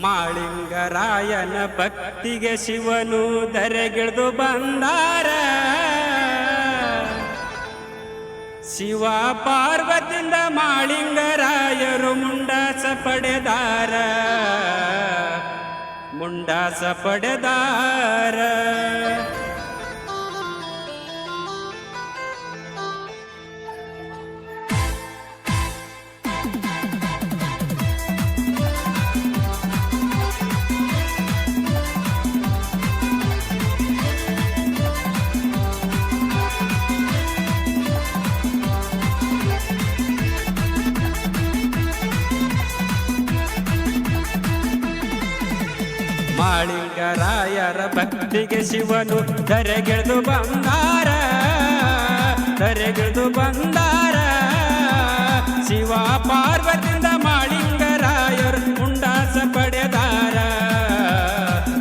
ಮಾಳಿಂಗರಾಯನ ಭಕ್ತಿಗೆ ಶಿವನು ಧರೆಗಿಳಿದು ಬಂದಾರ. ಶಿವ ಪಾರ್ವತಿಯಿಂದ ಮಾಳಿಂಗರಾಯರು ಮುಂಡಾಸ ಪಡೆದಾರ. ಮುಂಡಾಸ ಪಡೆದಾರ. ಮಾಳಿಂಗರಾಯರ ಭಕ್ತಿಗೆ ಶಿವನು ಧರೆಗಿಳಿದು ಬಂದಾರ. ಧರೆಗಿಳಿದು ಬಂದಾರ. ಶಿವ ಪಾರ್ವತಿಯಿಂದ ಮಾಳಿಂಗರಾಯರು ಮುಂಡಾಸ ಪಡೆದಾರ.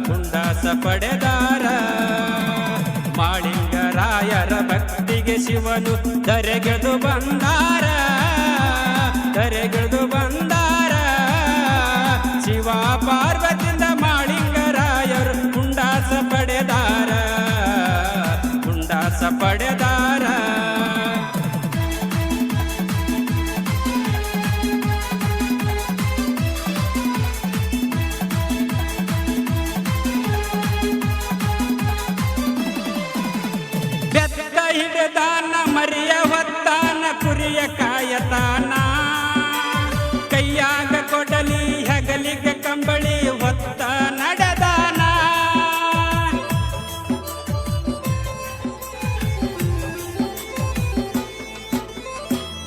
ಮುಂಡಾಸ ಪಡೆದಾರ. ಮಾಳಿಂಗರಾಯರ ಭಕ್ತಿಗೆ ಶಿವನು ಧರೆಗಿಳಿದು ಬಂದಾರ. ಧರೆಗಿಳಿದು ಬಂದಾರ. ಶಿವ ಪಾರ್ವತಿಯಿಂದ ಮಾಳಿಂಗರಾಯರು ಮುಂಡಾಸ ಪಡೆದಾರ. ಮುಂಡಾಸ ಪಡೆದಾರ. ಬೆತ್ತ ಹಿಡಿದಾನ ಮರಿಯ ಹೊತ್ತಾನ ಕುರಿಯ ಕಾಯತಾನ. ಕೈಯಾಗ ಕೊಡಲಿ ಹಗಲಿಗೆ ಕಂಬಳಿ ಹೊತ್ತ ನಡೆದಾನ.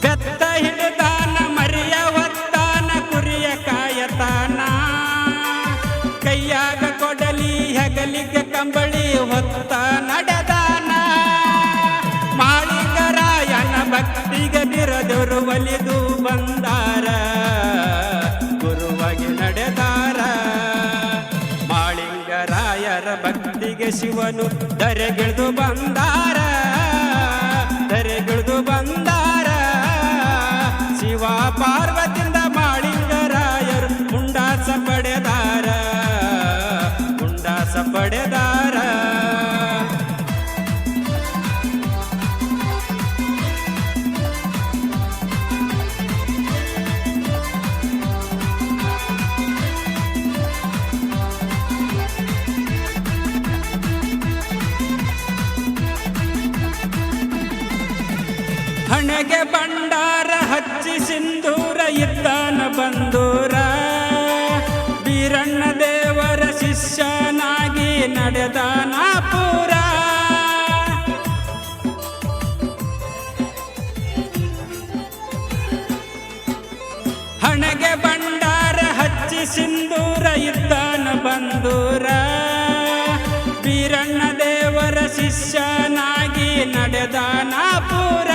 ಬೆತ್ತ ಹಿಡಿದಾನ ಮರಿಯ ಹೊತ್ತಾನ ಕುರಿಯ ಕಾಯತಾನ. ಕೈಯಾಗ ಕೊಡಲಿ ಹಗಲಿಗೆ ಕಂಬಳಿ ಹೊತ್ತ ನಡೆದಾನ. ಮಾಳಿಂಗರಾಯನ ಭಕ್ತಿಗೆ ಬಿರದವರು ಒಲಿದು ಬಂದಾರ. ಗುರುವಾಗಿ ನಡೆದಾರ. ಮಾಳಿಂಗರಾಯರ ಭಕ್ತಿಗೆ ಶಿವನು ಧರೆಗಿಳಿದು ಬಂದಾರ. ಧರೆಗಿಳಿದು ಬಂದಾರ. ಶಿವ ಪಾರ್ವತಿಯಿಂದ ಮಾಳಿಂಗರಾಯರು ಮುಂಡಾಸ ಪಡೆದಾರ. ಮುಂಡಾಸ ಪಡೆದಾರ. ಹಣೆಗೆ ಬಂಡಾರ ಹಚ್ಚಿ ಸಿಂಧೂರ ಇದ್ದಾನ ಬಂದೂರ. ಬೀರಣ್ಣ ದೇವರ ಶಿಷ್ಯನಾಗಿ ನಡೆದಾನ ಪೂರ. ಹಣೆಗೆ ಬಂಡಾರ ಹಚ್ಚಿ ಸಿಂಧೂರ ಇದ್ದಾನ ಬಂದೂರ. ಬೀರಣ್ಣ ದೇವರ ಶಿಷ್ಯನಾಗಿ ನಡೆದಾನ ಪೂರ.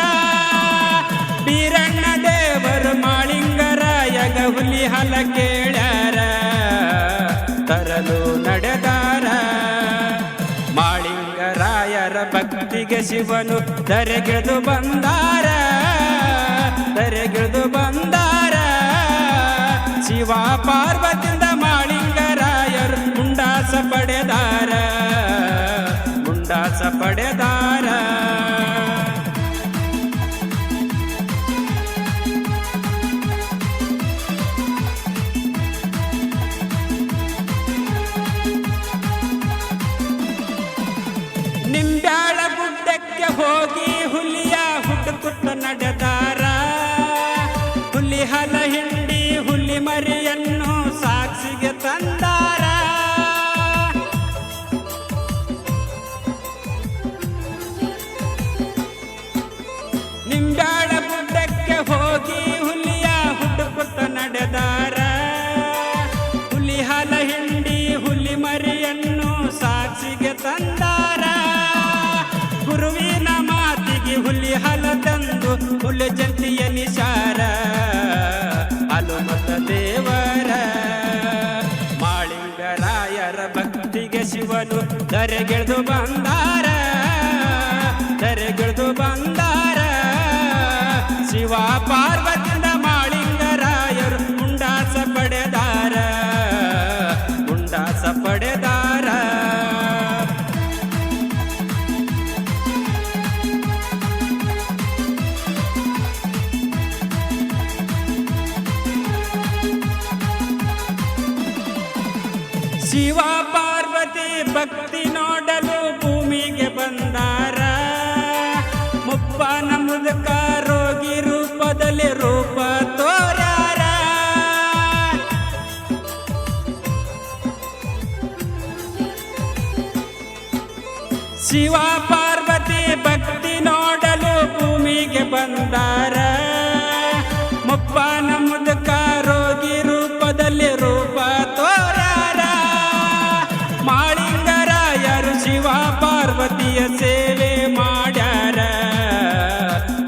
ಬೀರಣ್ಣ ದೇವರು ಮಾಳಿಂಗರಾಯಗ ಹುಲಿ ಹಲ ಕೇಳ್ಯಾರ. ತರಲು ನಡೆದಾರ. ಮಾಳಿಂಗರಾಯರ ಭಕ್ತಿಗೆ ಶಿವನು ಧರೆಗಿಳಿದು ಬಂದಾರ. ಧರೆಗಿಳಿದು ಬಂದಾರ. ಶಿವ ಪಾರ್ವತಿಯಿಂದ ಮಾಳಿಂಗರಾಯರು ಮುಂಡಾಸ ಪಡೆದಾರ. ಮುಂಡಾಸ ಪಡೆದಾರ. ನಿಂಬ್ಯಾಳ ಗುಡ್ಡಕ್ಕೆ ಹೋಗಿ ಹುಲಿಯ ಹುಡುಕುತ್ತ ನಡೆದಾರ. ಹುಲಿ ಹಲ ಹಿಂಡಿ ಹುಲಿ ಮರಿಯನ್ನು ಸಾಕ್ಷಿಗೆ ತಂದಾರ. ನಿಂಬ್ಯಾಳ ಗುಡ್ಡಕ್ಕೆ ಹೋಗಿ ಹುಲಿಯ ಹುಡುಕುತ್ತ ನಡೆದಾರ. ಹುಲಿ ಹಲ ಹಿಂಡಿ ಹುಲಿ ಮರಿಯನ್ನು ಸಾಕ್ಷಿಗೆ ತಂದಾರ. ಗುರುವಿನ ಮಾತಿಗೆ ಹುಲಿ ಹಲ ತಂದು ಹುಲಿ ಜಂತಿಯ ನಿಶಾರ. ಹನುಮತ ದೇವರ. ಮಾಳಿಂಗರಾಯರ ಭಕ್ತಿಗೆ ಶಿವನು ಧರೆಗಿಳಿದು ಬಂದಾರ. ಧರೆಗಿಳಿದು ಬಂದಾರ. ಶಿವ ಪಾರ್ವತಿಯಿಂದ ಮಾಳಿಂಗರಾಯರು ಮುಂಡಾಸ ಪಡೆದಾರ. ಶಿವ ಪಾರ್ವತಿ ಭಕ್ತಿ ನೋಡಲು ಭೂಮಿಗೆ ಬಂದಾರ ಮುಪ್ಪನ ಮುದುಕ ರೋಗಿ ರೂಪದಲ್ಲಿ ರೂಪ ತೋರ್ಯಾರ ಶಿವ ಪಾರ್ವತಿ ಭಕ್ತಿ ನೋಡಲು ಭೂಮಿಗೆ ಬಂದಾರ ಮುಪ್ಪನ ಮುದುಕ ರೋಗಿ ರೂಪದಲ್ಲಿ ರೂಪ ತೋರ್ಯಾರ ಮಾಳಿಂಗರಾಯರು ಶಿವ ಪಾರ್ವತಿಯ ಸೇವೆ ಮಾಡ್ಯಾರ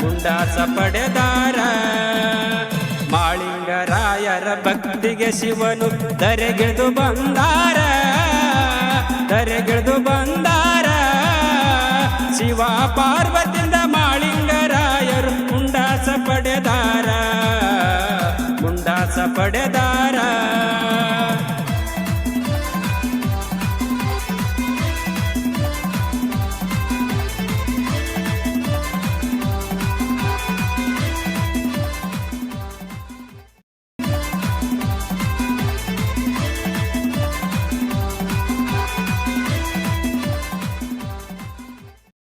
ಮುಂಡಾಸ ಪಡೆದಾರ ಮಾಳಿಂಗರಾಯರ ಭಕ್ತಿಗೆ ಶಿವನು ಧರೆಗೆದು ಬಂದಾರ ಧರೆಗೆದು ಬಂದಾರ ಶಿವ ಪಾರ್ವತಿಯಿಂದ ಮಾಳಿಂಗರಾಯರು ಮುಂಡಾಸ ಪಡೆದಾರ ಮುಂಡಾಸ ಪಡೆದಾರ